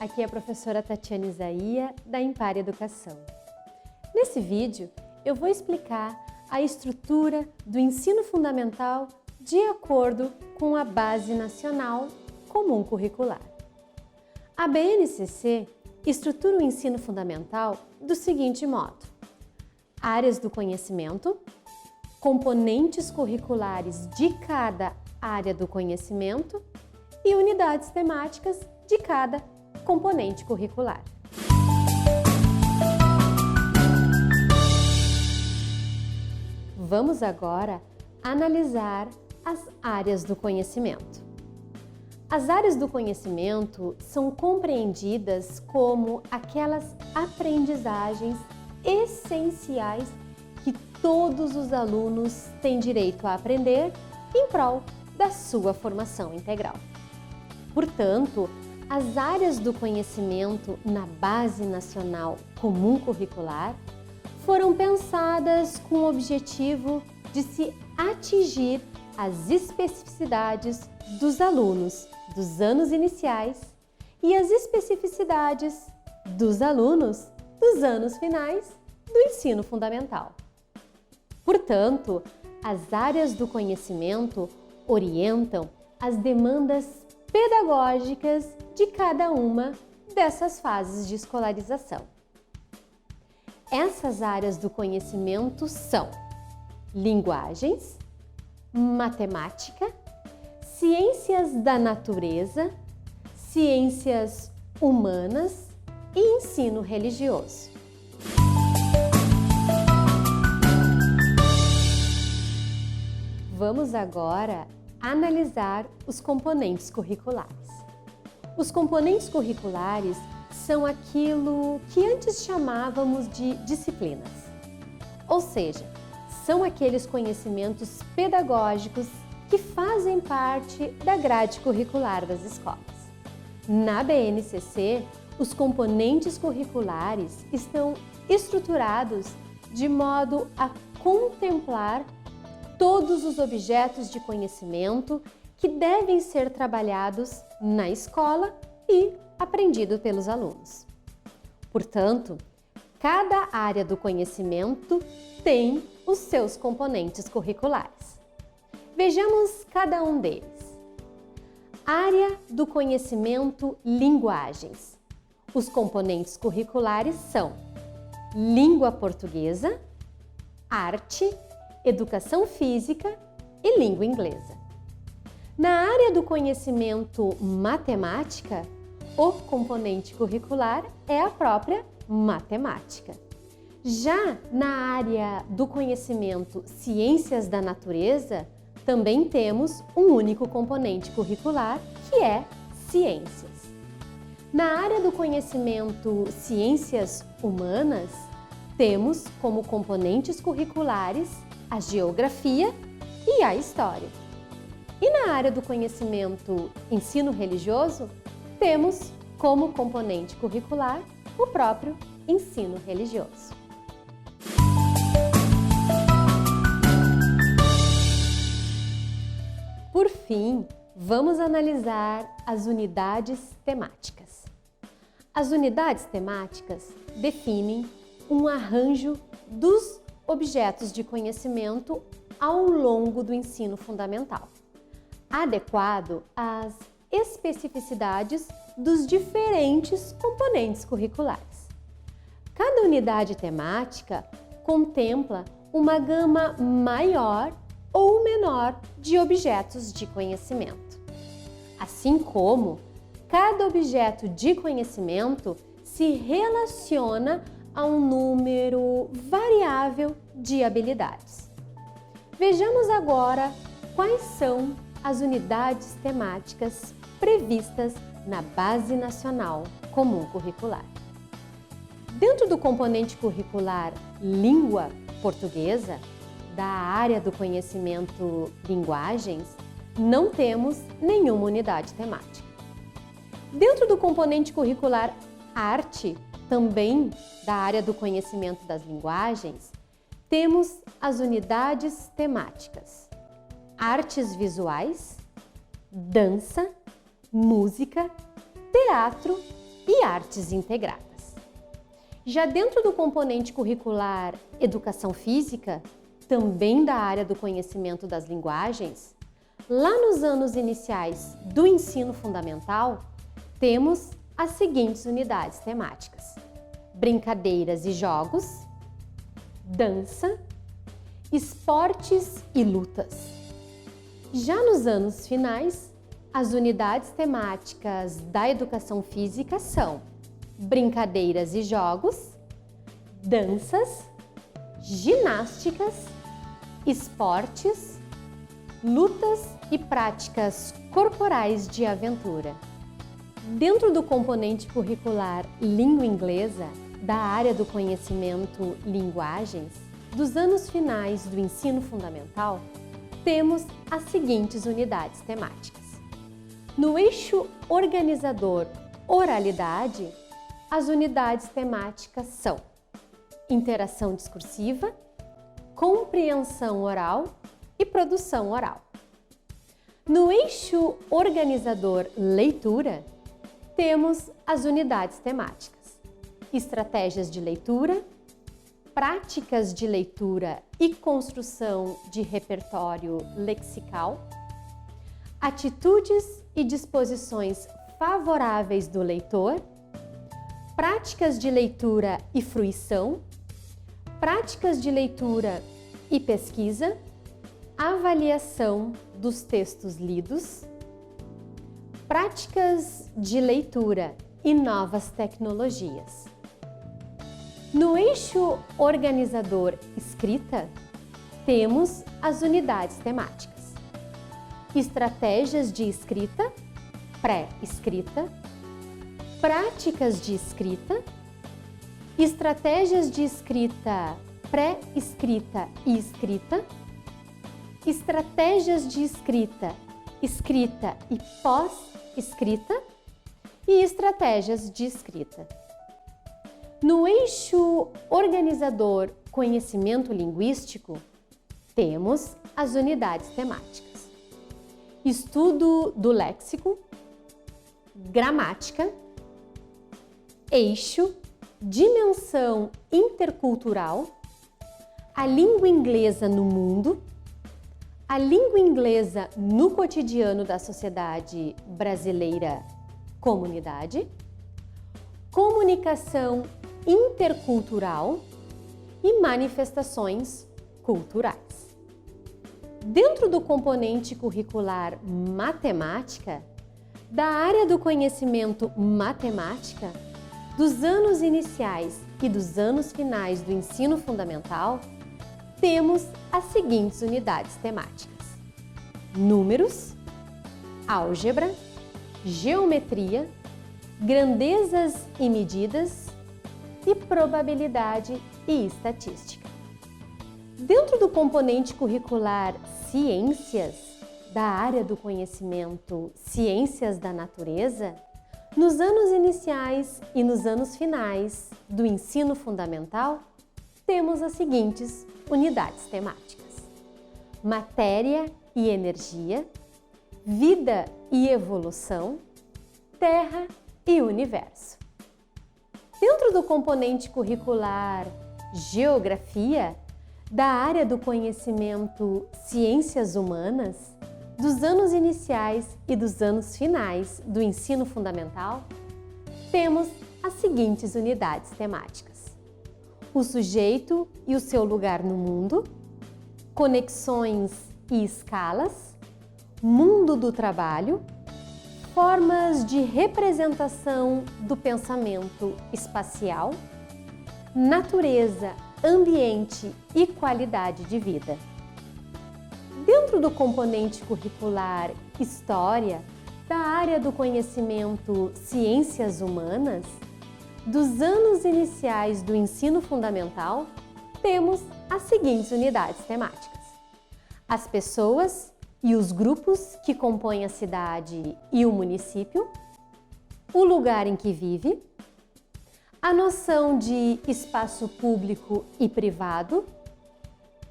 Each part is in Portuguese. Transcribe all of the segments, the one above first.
aqui é a professora Tatiana Isaia, da Impar Educação. Nesse vídeo, eu vou explicar a estrutura do ensino fundamental de acordo com a Base Nacional Comum Curricular. A BNCC estrutura o ensino fundamental do seguinte modo: áreas do conhecimento, componentes curriculares de cada área do conhecimento e unidades temáticas de cada componente curricular. Vamos agora analisar as áreas do conhecimento. As áreas do conhecimento são compreendidas como aquelas aprendizagens essenciais que todos os alunos têm direito a aprender em prol da sua formação integral. Portanto, as áreas do conhecimento na Base Nacional Comum Curricular foram pensadas com o objetivo de se atingir as especificidades dos alunos dos anos iniciais e as especificidades dos alunos dos anos finais do ensino fundamental. Portanto, as áreas do conhecimento orientam as demandas pedagógicas de cada uma dessas fases de escolarização. Essas áreas do conhecimento são linguagens, matemática, ciências da natureza, ciências humanas e ensino religioso. Vamos agora analisar os componentes curriculares. Os componentes curriculares são aquilo que antes chamávamos de disciplinas, ou seja, são aqueles conhecimentos pedagógicos que fazem parte da grade curricular das escolas. Na BNCC, os componentes curriculares estão estruturados de modo a contemplar todos os objetos de conhecimento que devem ser trabalhados na escola e aprendido pelos alunos. Portanto, cada área do conhecimento tem os seus componentes curriculares. Vejamos cada um deles. Área do conhecimento linguagens. Os componentes curriculares são língua portuguesa, arte, educação física e língua inglesa. Na área do conhecimento matemática, o componente curricular é a própria matemática. Já na área do conhecimento ciências da natureza, também temos um único componente curricular, que é ciências. Na área do conhecimento ciências humanas, temos como componentes curriculares a geografia e a história. E na área do conhecimento ensino religioso, temos como componente curricular o próprio ensino religioso. Por fim, vamos analisar as unidades temáticas. As unidades temáticas definem um arranjo dos objetos de conhecimento ao longo do ensino fundamental, adequado às especificidades dos diferentes componentes curriculares. Cada unidade temática contempla uma gama maior ou menor de objetos de conhecimento, assim como cada objeto de conhecimento se relaciona a um número variável de habilidades. Vejamos agora quais são as unidades temáticas previstas na Base Nacional Comum Curricular. Dentro do componente curricular língua portuguesa, da área do conhecimento linguagens, não temos nenhuma unidade temática. Dentro do componente curricular arte, também da área do conhecimento das linguagens, temos as unidades temáticas: artes visuais, dança, música, teatro e artes integradas. Já dentro do componente curricular Educação Física, também da área do conhecimento das linguagens, lá nos anos iniciais do ensino fundamental, temos as seguintes unidades temáticas: brincadeiras e jogos, dança, esportes e lutas. Já nos anos finais, as unidades temáticas da educação física são brincadeiras e jogos, danças, ginásticas, esportes, lutas e práticas corporais de aventura. Dentro do componente curricular língua inglesa, da área do conhecimento linguagens, dos anos finais do ensino fundamental, temos as seguintes unidades temáticas. No eixo organizador oralidade, as unidades temáticas são interação discursiva, compreensão oral e produção oral. No eixo organizador leitura, temos as unidades temáticas: estratégias de leitura, práticas de leitura e construção de repertório lexical, atitudes e disposições favoráveis do leitor, práticas de leitura e fruição, práticas de leitura e pesquisa, avaliação dos textos lidos, práticas de leitura e novas tecnologias. No eixo organizador escrita, temos as unidades temáticas: estratégias de escrita, pré-escrita, práticas de escrita, estratégias de escrita pré-escrita e escrita, estratégias de escrita, escrita e pós-escrita e estratégias de escrita. No eixo organizador conhecimento linguístico, temos as unidades temáticas: estudo do léxico, gramática, eixo, dimensão intercultural, a língua inglesa no mundo, a língua inglesa no cotidiano da sociedade brasileira, comunidade, comunicação intercultural e manifestações culturais. Dentro do componente curricular matemática, da área do conhecimento matemática, dos anos iniciais e dos anos finais do ensino fundamental, temos as seguintes unidades temáticas: números, álgebra, geometria, grandezas e medidas e probabilidade e estatística. Dentro do componente curricular ciências, da área do conhecimento ciências da natureza, nos anos iniciais e nos anos finais do ensino fundamental, temos as seguintes unidades temáticas: matéria e energia, vida e evolução, terra e universo. Dentro do componente curricular geografia, da área do conhecimento ciências humanas, dos anos iniciais e dos anos finais do ensino fundamental, temos as seguintes unidades temáticas: o sujeito e o seu lugar no mundo, conexões e escalas, mundo do trabalho, formas de representação do pensamento espacial, natureza, ambiente e qualidade de vida. Dentro do componente curricular História, da área do conhecimento Ciências Humanas, dos anos iniciais do ensino fundamental, temos as seguintes unidades temáticas: as pessoas e os grupos que compõem a cidade e o município, o lugar em que vive, a noção de espaço público e privado,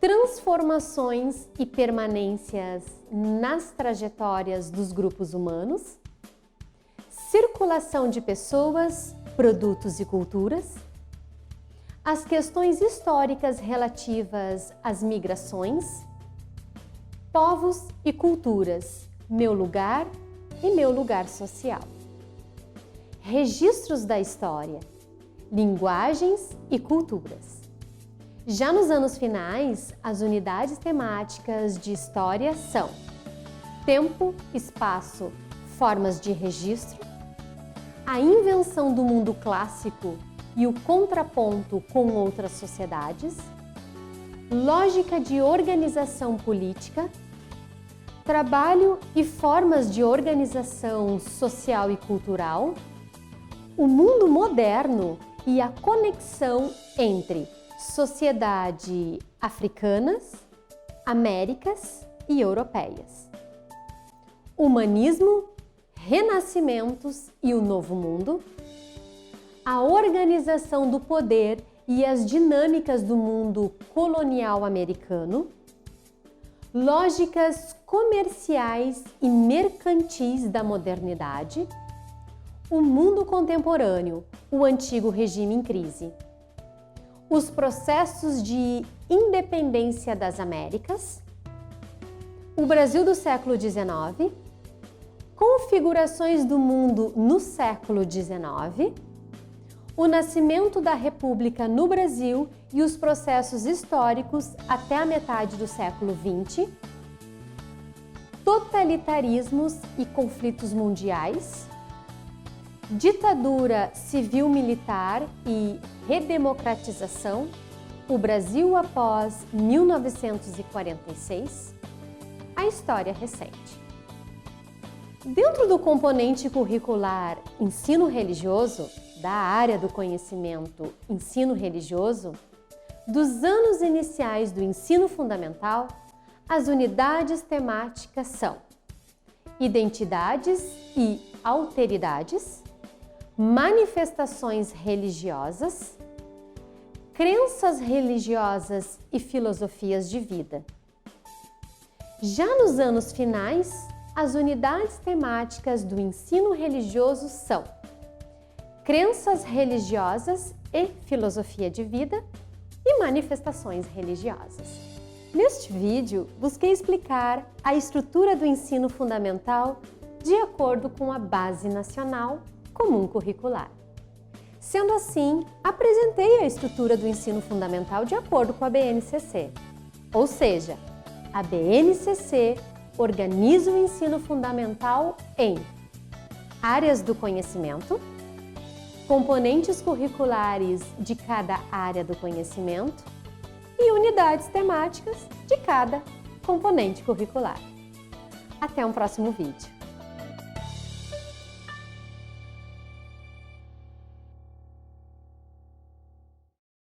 transformações e permanências nas trajetórias dos grupos humanos, circulação de pessoas, produtos e culturas, as questões históricas relativas às migrações, povos e culturas, meu lugar e meu lugar social, registros da história, linguagens e culturas. Já nos anos finais, as unidades temáticas de história são tempo, espaço, formas de registro, a invenção do mundo clássico e o contraponto com outras sociedades, lógica de organização política, trabalho e formas de organização social e cultural, o mundo moderno e a conexão entre sociedade africanas, Américas e europeias, humanismo, renascimentos e o novo mundo, a organização do poder e as dinâmicas do mundo colonial americano, lógicas comerciais e mercantis da modernidade, o mundo contemporâneo, o antigo regime em crise, os processos de independência das Américas, o Brasil do século XIX, configurações do mundo no século XIX, o nascimento da República no Brasil e os processos históricos até a metade do século XX, totalitarismos e conflitos mundiais, ditadura civil-militar e redemocratização, o Brasil após 1946, a história recente. Dentro do componente curricular ensino religioso, da área do conhecimento ensino religioso, dos anos iniciais do ensino fundamental, as unidades temáticas são identidades e alteridades, manifestações religiosas, crenças religiosas e filosofias de vida. Já nos anos finais, as unidades temáticas do ensino religioso são crenças religiosas e filosofia de vida e manifestações religiosas. Neste vídeo, busquei explicar a estrutura do ensino fundamental de acordo com a Base Nacional Comum Curricular. Sendo assim, apresentei a estrutura do ensino fundamental de acordo com a BNCC, ou seja, a BNCC organiza o ensino fundamental em áreas do conhecimento, componentes curriculares de cada área do conhecimento e unidades temáticas de cada componente curricular. Até um próximo vídeo.